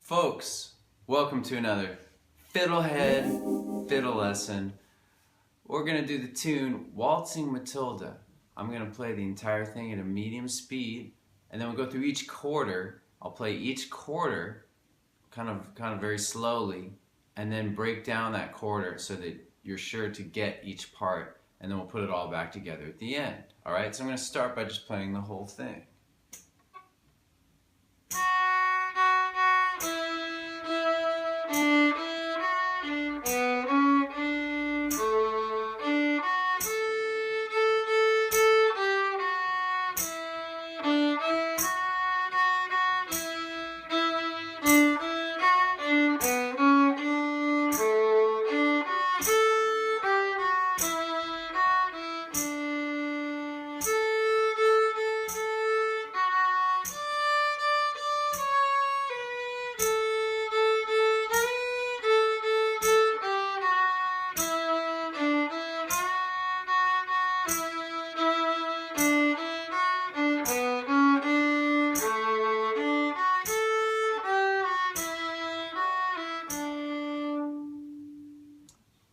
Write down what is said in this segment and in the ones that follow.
Folks, welcome to another FiddleHed fiddle lesson. We're going to do the tune Waltzing Matilda. I'm going to play the entire thing at a medium speed, and then we'll go through each quarter. I'll play each quarter kind of very slowly, and then break down that quarter so that you're sure to get each part, and then we'll put it all back together at the end. Alright, so I'm going to start by just playing the whole thing.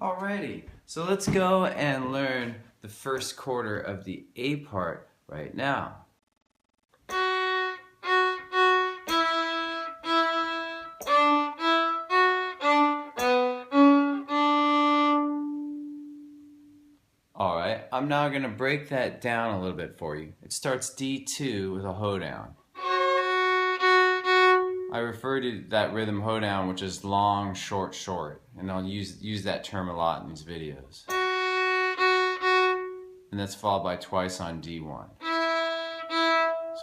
Alrighty, so let's go and learn the first quarter of the A part right now. Alright, I'm now going to break that down a little bit for you. It starts D2 with a hoedown. I refer to that rhythm hoedown, which is long, short, short, and I'll use that term a lot in these videos. And that's followed by twice on D1.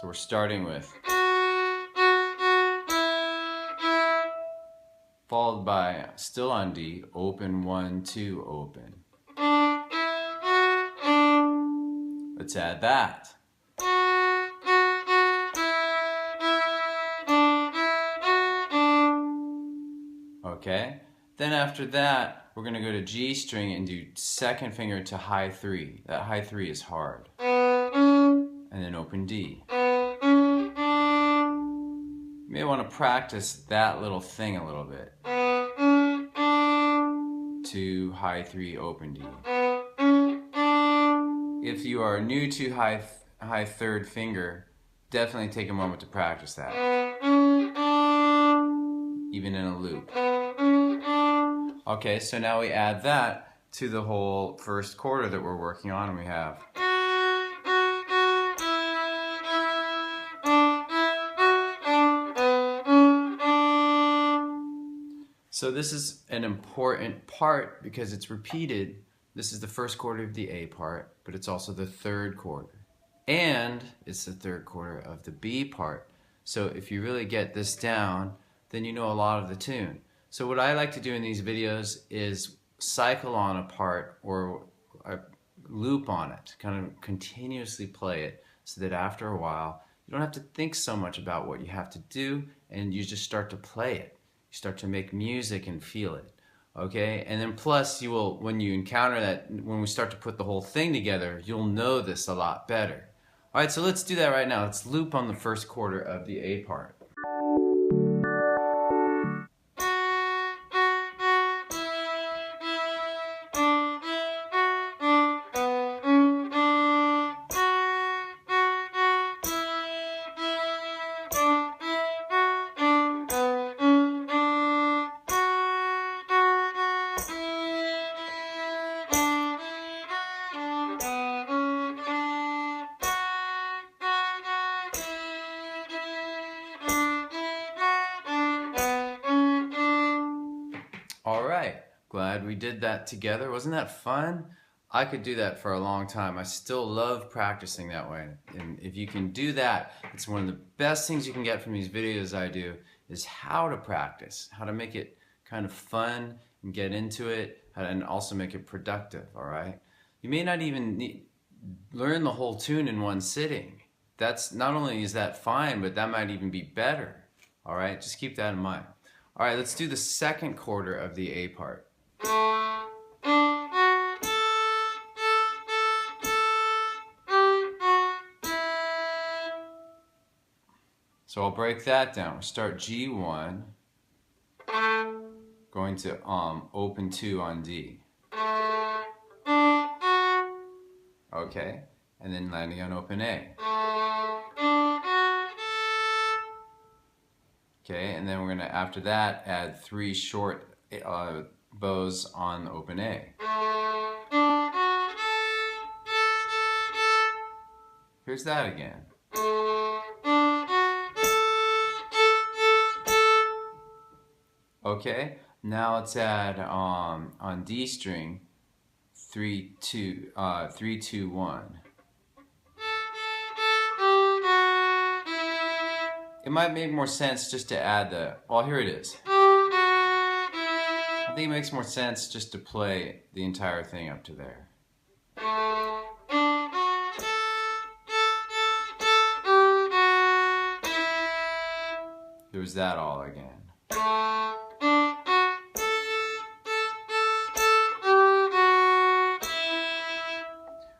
So we're starting with, followed by still on D, open 1 2 open. Let's add that. Okay, then after that, we're going to go to G string and do second finger to high 3. That high 3 is hard. And then open D. You may want to practice that little thing a little bit. To high 3, open D. If you are new to high third finger, definitely take a moment to practice that. Even in a loop. Okay, so now we add that to the whole first quarter that we're working on, and we have. So this is an important part because it's repeated. This is the first quarter of the A part, but it's also the third quarter. And it's the third quarter of the B part. So if you really get this down, then you know a lot of the tune. So what I like to do in these videos is cycle on a part or a loop on it, kind of continuously play it so that after a while you don't have to think so much about what you have to do and you just start to play it. You start to make music and feel it. Okay, and then plus you will, when you encounter that, when we start to put the whole thing together, you'll know this a lot better. Alright, so let's do that right now. Let's loop on the first quarter of the A part. Alright, glad we did that together. Wasn't that fun? I could do that for a long time. I still love practicing that way. And if you can do that, it's one of the best things you can get from these videos I do is how to practice, how to make it kind of fun and get into it, and also make it productive, alright? You may not even learn the whole tune in one sitting. That's not only is that fine, but that might even be better, alright? Just keep that in mind. Alright, let's do the second quarter of the A part. So I'll break that down. We'll start G1, going to open 2 on D. Okay, and then landing on open A. Okay, and then we're gonna, after that, add 3 short bows on open A. Here's that again. Okay, now let's add on D string 3 2 1. It might make more sense just to add the, well, here it is. I think it makes more sense just to play the entire thing up to there. There's that all again.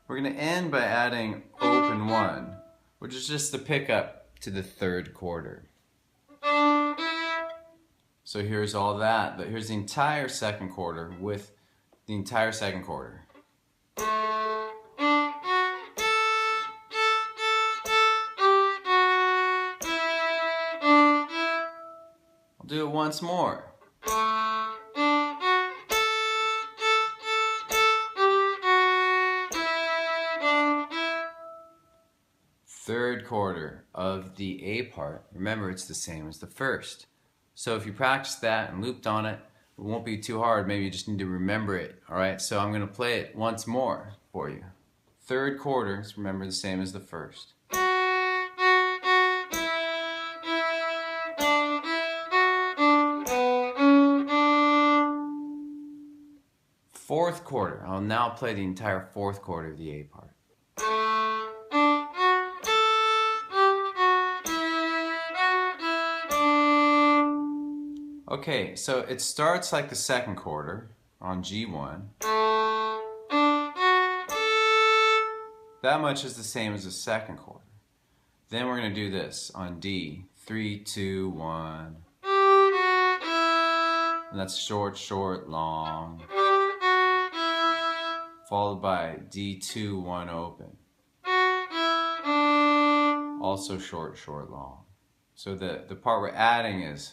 We're going to end by adding open 1, which is just the pickup to the 3rd quarter. So here's all that, but here's the entire 2nd quarter with the entire 2nd quarter. I'll do it once more. 3rd quarter of the A part. Remember, it's the same as the 1st. So if you practice that and looped on it, it won't be too hard. Maybe you just need to remember it. All right, so I'm going to play it once more for you. 3rd quarter is, remember, the same as the 1st. 4th quarter. I'll now play the entire 4th quarter of the A part. Okay, so it starts like the 2nd quarter on G1. That much is the same as the 2nd quarter. Then we're going to do this on D. 3, 2, 1. And that's short, short, long. Followed by D2, 1 open. Also short, short, long. So the part we're adding is,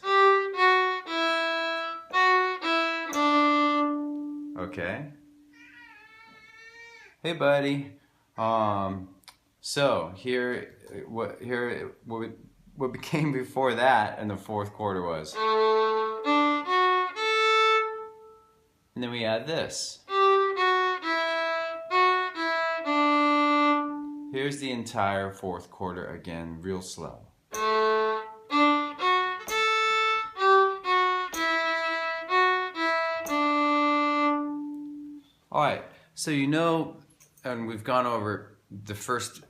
okay. Hey buddy. So here what became before that in the 4th quarter was. And then we add this. Here's the entire 4th quarter again, real slow. Alright, so you know, and we've gone over the first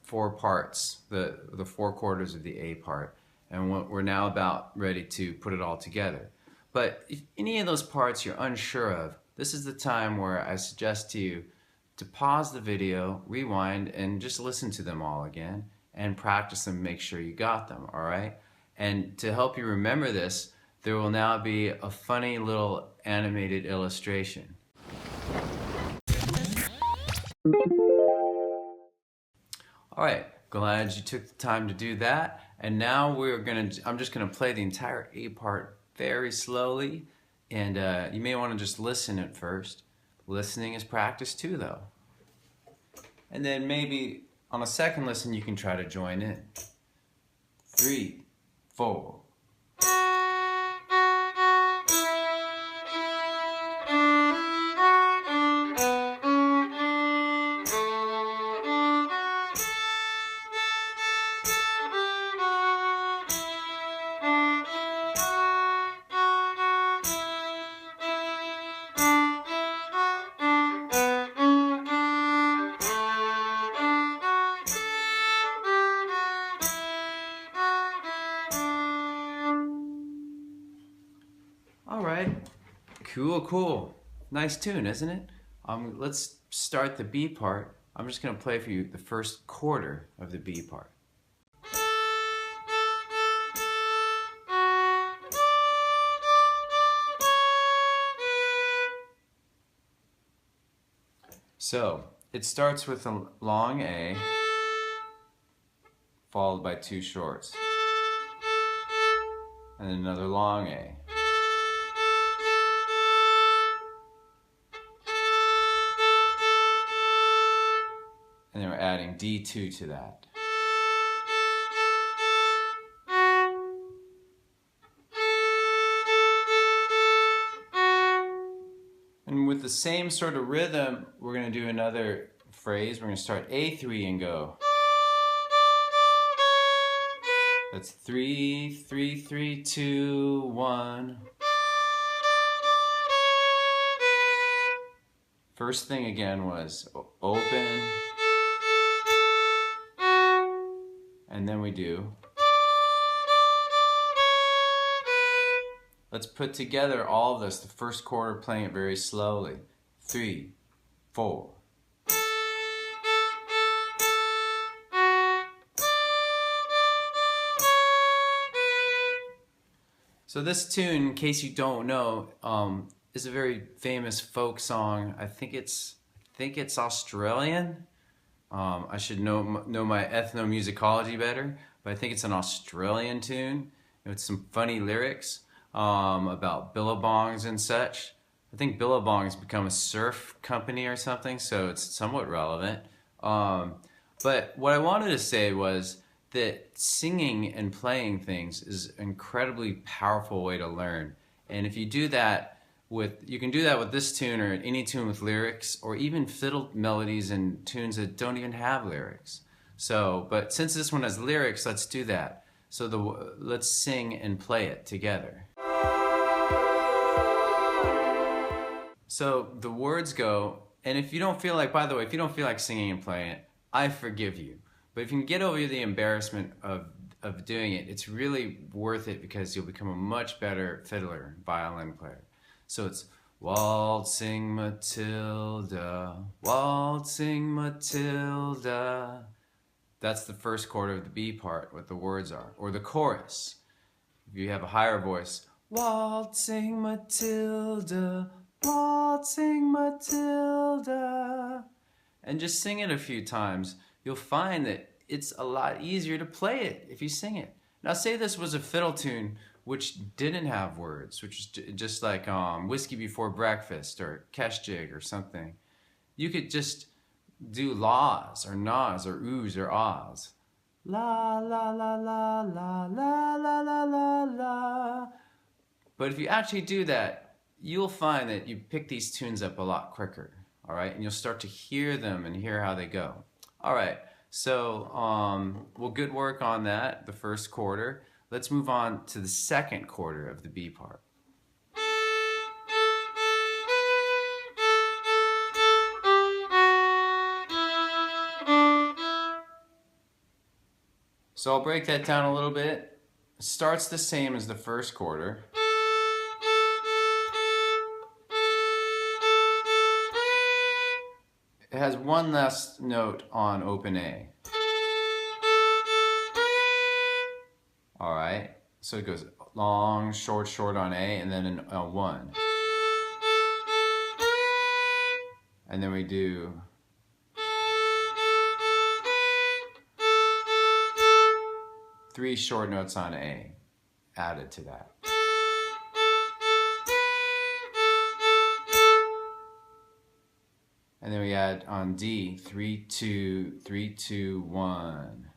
4 parts, the 4 quarters of the A part, and we're now about ready to put it all together. But if any of those parts you're unsure of, this is the time where I suggest to you to pause the video, rewind, and just listen to them all again and practice them, make sure you got them, alright? And to help you remember this, there will now be a funny little animated illustration. Alright, glad you took the time to do that. And now I'm just gonna play the entire A part very slowly, and you may want to just listen at first. Listening is practice too, though. And then maybe on a second listen you can try to join in. 3, 4. Alright, cool. Nice tune, isn't it? Let's start the B part. I'm just going to play for you the first quarter of the B part. So it starts with a long A followed by two shorts and another long A. And then we're adding D2 to that. And with the same sort of rhythm, we're going to do another phrase. We're going to start A3 and go. That's 3, 3, 3, 2, 1. First thing again was open. And then we do. Let's put together all of this, the first quarter, playing it very slowly. 3, 4. So this tune, in case you don't know, is a very famous folk song. I think it's Australian. I should know my ethnomusicology better, but I think it's an Australian tune with some funny lyrics about billabongs and such. I think Billabong has become a surf company or something, so it's somewhat relevant. But what I wanted to say was that singing and playing things is an incredibly powerful way to learn. And if you do that you can do that with this tune or any tune with lyrics, or even fiddle melodies and tunes that don't even have lyrics. So, but since this one has lyrics, let's do that. So let's sing and play it together. So the words go, and if you don't feel like, by the way, if you don't feel like singing and playing it, I forgive you. But if you can get over the embarrassment of doing it, it's really worth it because you'll become a much better fiddler, violin player. So it's Waltzing Matilda, Waltzing Matilda. That's the first quarter of the B part, what the words are. Or the chorus. If you have a higher voice, Waltzing Matilda, Waltzing Matilda. And just sing it a few times. You'll find that it's a lot easier to play it if you sing it. Now say this was a fiddle tune which didn't have words, which is just like Whiskey Before Breakfast or Kesh Jig or something. You could just do laws or nas or oohs or ahs. La la la la la la la la la la. But if you actually do that, you'll find that you pick these tunes up a lot quicker, all right? And you'll start to hear them and hear how they go. All right, so well, good work on that, the first quarter. Let's move on to the second quarter of the B part. So I'll break that down a little bit. It starts the same as the first quarter. It has one less note on open A. All right, so it goes long, short, short on A, and then a 1. And then we do three short notes on A added to that. And then we add on D, 3, 2, 3, 2, 1.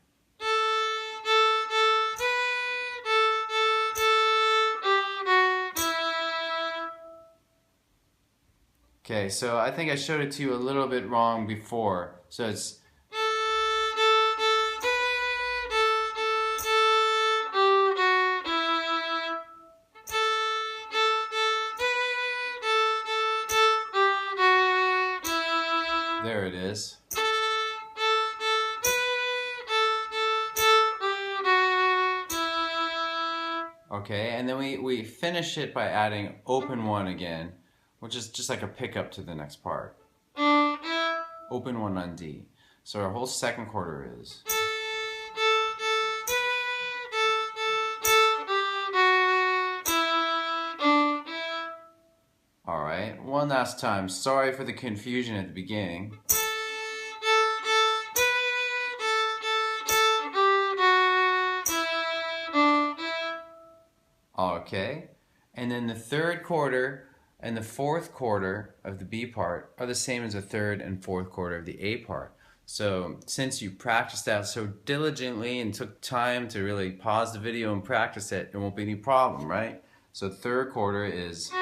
Okay, so I think I showed it to you a little bit wrong before. So it's there it is. Okay, and then we finish it by adding open 1 again, which is just like a pickup to the next part. Open 1 on D. So our whole second quarter is. Alright, one One last time. Sorry for the confusion at the beginning. Okay. And then the third quarter and the fourth quarter of the B part are the same as the third and fourth quarter of the A part. So since you practiced that so diligently and took time to really pause the video and practice it, there won't be any problem, right? So third quarter is...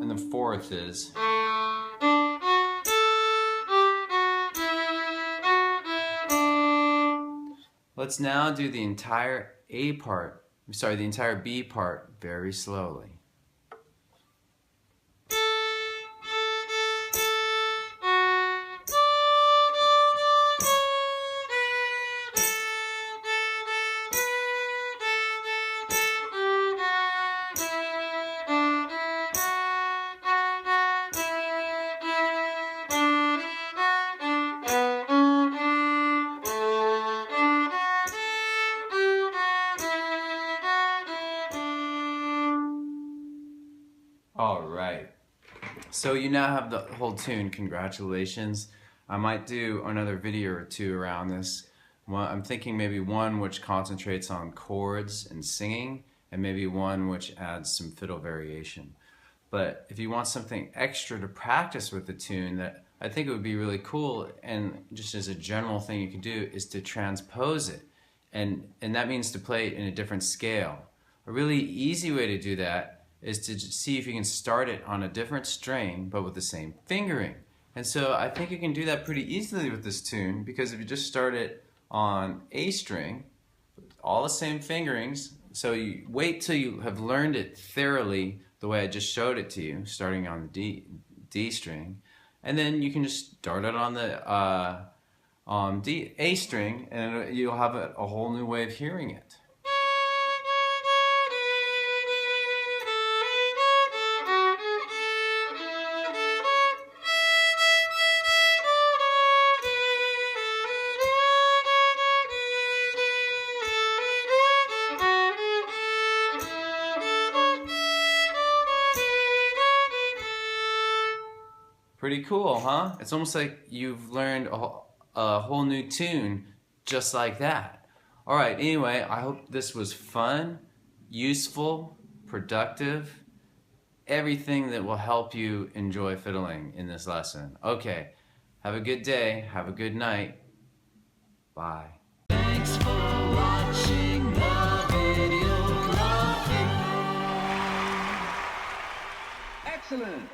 and the fourth is... Let's now do the entire A part, the entire B part very slowly. All right, so you now have the whole tune. Congratulations. I might do another video or two around this. Well, I'm thinking maybe one which concentrates on chords and singing, and maybe one which adds some fiddle variation. But if you want something extra to practice with the tune, that I think it would be really cool, and just as a general thing you can do, is to transpose it. And that means to play it in a different scale. A really easy way to do that is to see if you can start it on a different string but with the same fingering. And so I think you can do that pretty easily with this tune, because if you just start it on A string, all the same fingerings, so you wait till you have learned it thoroughly the way I just showed it to you, starting on the D string, and then you can just start it on the A string, and you'll have a whole new way of hearing it. Pretty cool, huh? It's almost like you've learned a whole new tune just like that. All right, anyway, I hope this was fun, useful, productive, everything that will help you enjoy fiddling in this lesson. Okay, have a good day, have a good night. Bye. Thanks for watching the video. Love you. Excellent.